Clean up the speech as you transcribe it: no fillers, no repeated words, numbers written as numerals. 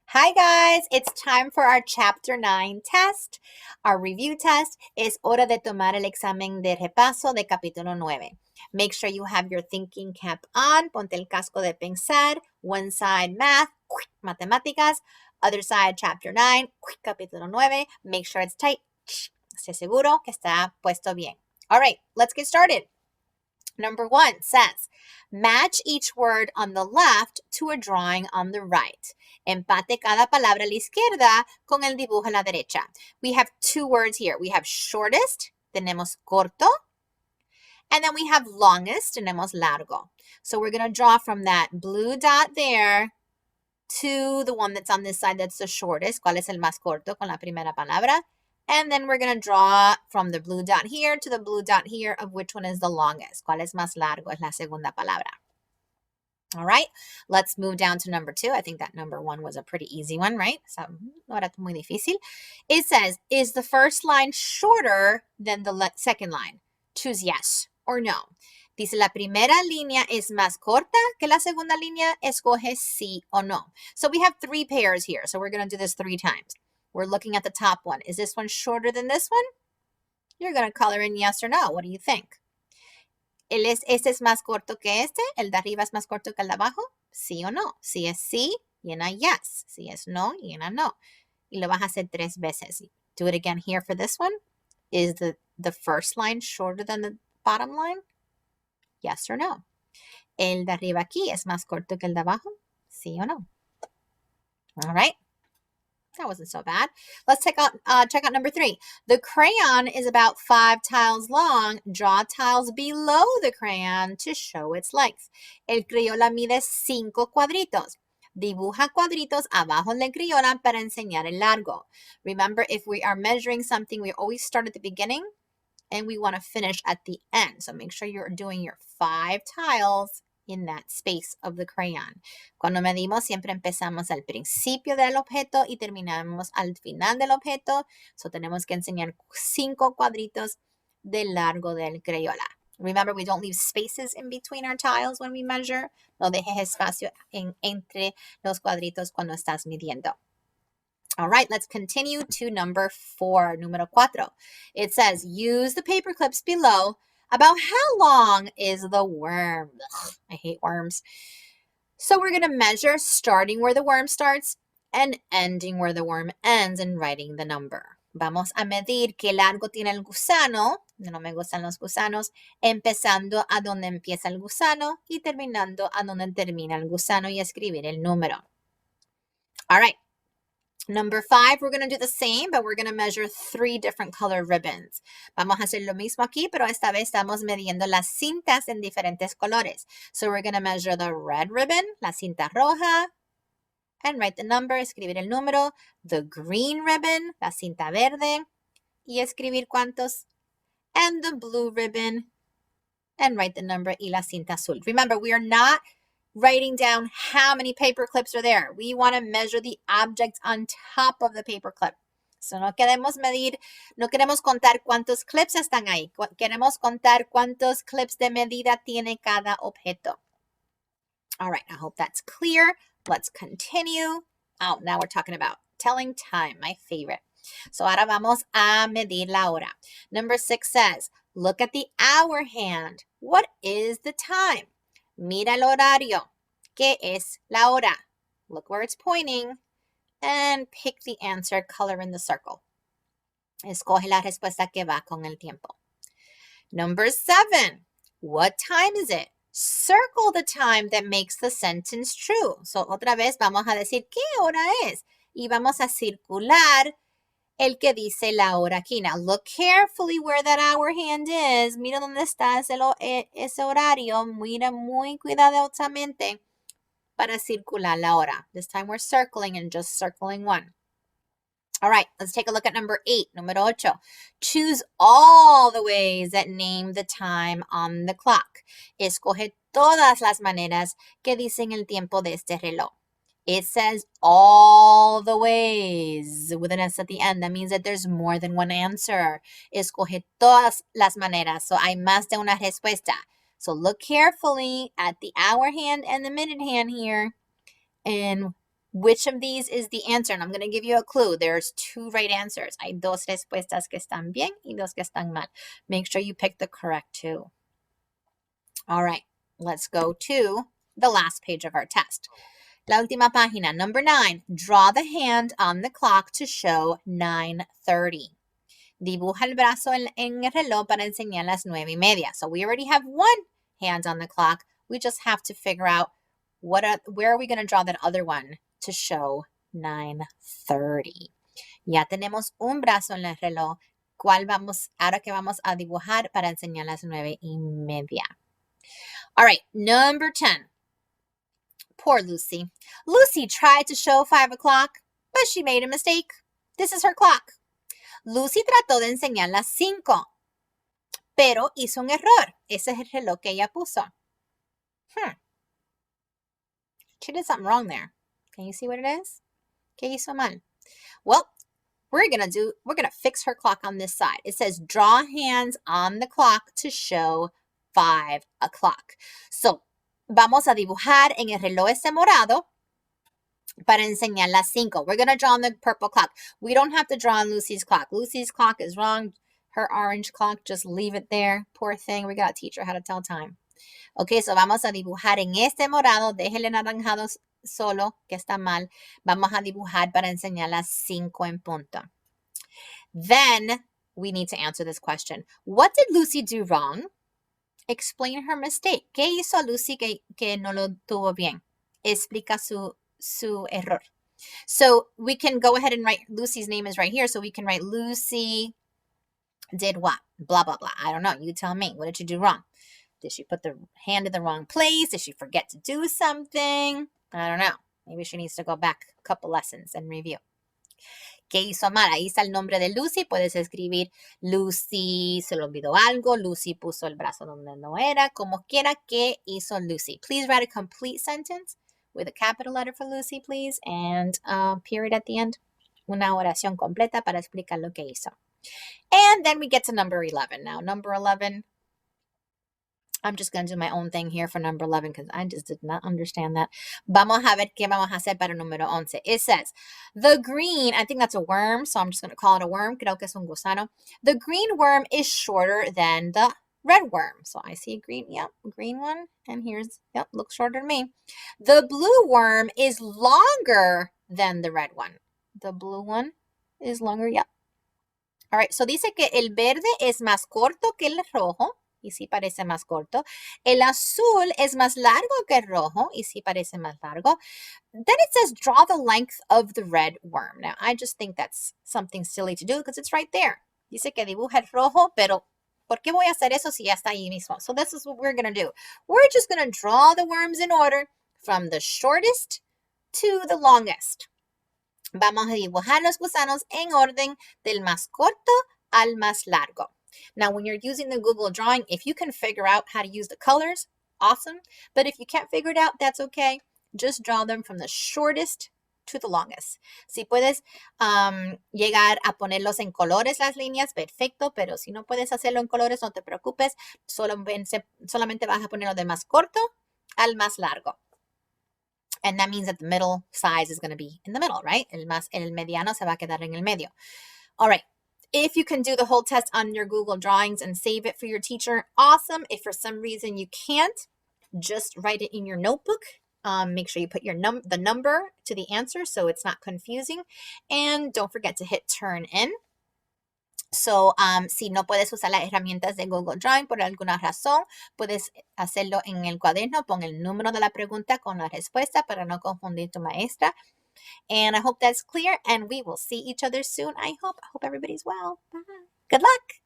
Hi guys, it's time for our Chapter 9 test. Our review test es hora de tomar el examen de repaso de capítulo 9. Make sure you have your thinking cap on, ponte el casco de pensar, one side math, matemáticas, other side Chapter 9, capítulo 9. Make sure it's tight. Esté seguro que está puesto bien. All right, let's get started. Number 1 says, match each word on the left to a drawing on the right. Empate cada palabra a la izquierda con el dibujo a la derecha. We have two words here. We have shortest, tenemos corto, and then we have longest, tenemos largo. So we're going to draw from that blue dot there to the one that's on this side that's the shortest. ¿Cuál es el más corto con la primera palabra? And then we're going to draw from the blue dot here to the blue dot here of which one is the longest. ¿Cuál es más largo? Es la segunda palabra. All right, let's move down to number 2. I think that number 1 was a pretty easy one, right? So, no era muy difícil. It says, is the first line shorter than the second line? Choose yes or no. Dice, la primera línea es más corta que la segunda línea. Escoge sí o no. So we have 3 pairs here. So we're going to do this 3 times. We're looking at the top one. Is this one shorter than this one? You're going to color in yes or no. What do you think? ¿Este es más corto que este? ¿El de arriba es más corto que el de abajo? ¿Sí o no? Si es sí, llena yes. Si es no, llena no. Y lo vas a hacer 3 veces. Do it again here for this one. Is the first line shorter than the bottom line? Yes or no? ¿El de arriba aquí es más corto que el de abajo? ¿Sí o no? All right. That wasn't so bad. Let's check out number 3. The crayon is about 5 tiles long. Draw tiles below the crayon to show its length. El Crayola mide 5 cuadritos. Dibuja cuadritos abajo del Crayola para enseñar el largo. Remember, if we are measuring something, we always start at the beginning and we want to finish at the end. So make sure you're doing your 5 tiles in that space of the crayon. Cuando medimos, siempre empezamos al principio del objeto y terminamos al final del objeto. So tenemos que enseñar 5 cuadritos de largo del Crayola. Remember, we don't leave spaces in between our tiles when we measure. No dejes espacio entre los cuadritos cuando estás midiendo. All right, let's continue to number 4, número 4. It says, use the paper clips below. About how long is the worm? Ugh, I hate worms. So we're going to measure starting where the worm starts and ending where the worm ends and writing the number. Vamos a medir qué largo tiene el gusano. No me gustan los gusanos. Empezando a donde empieza el gusano y terminando a donde termina el gusano y escribir el número. All right. Number 5, we're going to do the same, but we're going to measure 3 different color ribbons. Vamos a hacer lo mismo aquí, pero esta vez estamos midiendo las cintas en diferentes colores. So we're going to measure the red ribbon, la cinta roja, and write the number, escribir el número. The green ribbon, la cinta verde, y escribir cuántos. And the blue ribbon, and write the number y la cinta azul. Remember, we are not writing down how many paper clips are there. We want to measure the object on top of the paper clip. So no queremos medir, no queremos contar cuántos clips están ahí. Queremos contar cuántos clips de medida tiene cada objeto. All right, I hope that's clear. Let's continue. Oh, now we're talking about telling time, my favorite. So ahora vamos a medir la hora. Number 6 says, look at the hour hand. What is the time? Mira el horario. ¿Qué es la hora? Look where it's pointing. And pick the answer, color in the circle. Escoge la respuesta que va con el tiempo. Number 7. What time is it? Circle the time that makes the sentence true. So otra vez vamos a decir qué hora es. Y vamos a circular el que dice la hora aquí. Now look carefully where that hour hand is. Mira dónde está ese horario. Mira muy cuidadosamente para circular la hora. This time we're circling and just circling one. All right, let's take a look at number 8, número 8. Choose all the ways that name the time on the clock. Escoge todas las maneras que dicen el tiempo de este reloj. It says all the ways with an S at the end. That means that there's more than one answer. Escoge todas las maneras. So hay más de una respuesta. So look carefully at the hour hand and the minute hand here and Which of these is the answer? And I'm going to give you a clue. There's 2 right answers. Hay 2 respuestas que están bien y 2 que están mal. Make sure you pick the correct 2. All right, let's go to the last page of our test. La última página, number 9. Draw the hand on the clock to show 9:30. Dibuja el brazo en el reloj para enseñar las 9:30. So we already have 1 hand on the clock. We just have to figure out where are we going to draw that other one to show 9:30. Ya tenemos un brazo en el reloj. Ahora que vamos a dibujar para enseñar las 9:30. All right, number 10. Poor Lucy. Lucy tried to show 5 o'clock, but she made a mistake. This is her clock. Lucy trató de enseñar las 5, pero hizo un error. Ese es el reloj que ella puso. She did something wrong there. Can you see what it is? ¿Qué hizo mal? Well, we're gonna fix her clock on this side. It says draw hands on the clock to show 5 o'clock. So, vamos a dibujar en el reloj ese morado para enseñar las 5. We're gonna draw on the purple clock. We don't have to draw on Lucy's clock. Lucy's clock is wrong. Her orange clock, just leave it there. Poor thing, we gotta teach her how to tell time. Ok, so vamos a dibujar en este morado, déjele naranjado solo, que está mal. Vamos a dibujar para enseñar las 5 en punto. Then, we need to answer this question. What did Lucy do wrong? Explain her mistake. ¿Qué hizo Lucy que no lo tuvo bien? Explica su error. So, we can go ahead and write, Lucy's name is right here, so we can write Lucy did what? Blah, blah, blah. I don't know. You tell me. What did you do wrong? Did she put the hand in the wrong place? Did she forget to do something? I don't know. Maybe she needs to go back a couple lessons and review. ¿Qué hizo mal? Ahí está el nombre de Lucy. Puedes escribir Lucy se le olvidó algo. Lucy puso el brazo donde no era. Como quiera, ¿qué hizo Lucy? Please write a complete sentence with a capital letter for Lucy, please. And a period at the end. Una oración completa para explicar lo que hizo. And then we get to number 11. Now, number 11... I'm just going to do my own thing here for number 11 because I just did not understand that. Vamos a ver qué vamos a hacer para número 11. It says, the green, I think that's a worm, so I'm just going to call it a worm. Creo que es un gusano. The green worm is shorter than the red worm. So I see a green, yep, green one. And here's, yep, looks shorter to me. The blue worm is longer than the red one. The blue one is longer, yep. All right, so dice que el verde es más corto que el rojo. Y sí parece más corto. El azul es más largo que el rojo. Y sí parece más largo. Then it says, draw the length of the red worm. Now, I just think that's something silly to do because it's right there. Dice que dibuja el rojo, pero ¿por qué voy a hacer eso si ya está ahí mismo? So this is what we're going to do. We're just going to draw the worms in order from the shortest to the longest. Vamos a dibujar los gusanos en orden del más corto al más largo. Now, when you're using the Google Drawing, if you can figure out how to use the colors, awesome. But if you can't figure it out, that's okay. Just draw them from the shortest to the longest. Si puedes llegar a ponerlos en colores las líneas, perfecto. Pero si no puedes hacerlo en colores, no te preocupes. Solamente vas a ponerlo de más corto al más largo. And that means that the middle size is going to be in the middle, right? El mediano se va a quedar en el medio. All right. If you can do the whole test on your Google Drawings and save it for your teacher, awesome. If for some reason you can't, just write it in your notebook. Make sure you put the number to the answer so it's not confusing. And don't forget to hit turn in. So, si no puedes usar las herramientas de Google Drawing por alguna razón, puedes hacerlo en el cuaderno. Pon el número de la pregunta con la respuesta para no confundir tu maestra. And I hope that's clear, and we will see each other soon. I hope everybody's well. Bye. Good luck.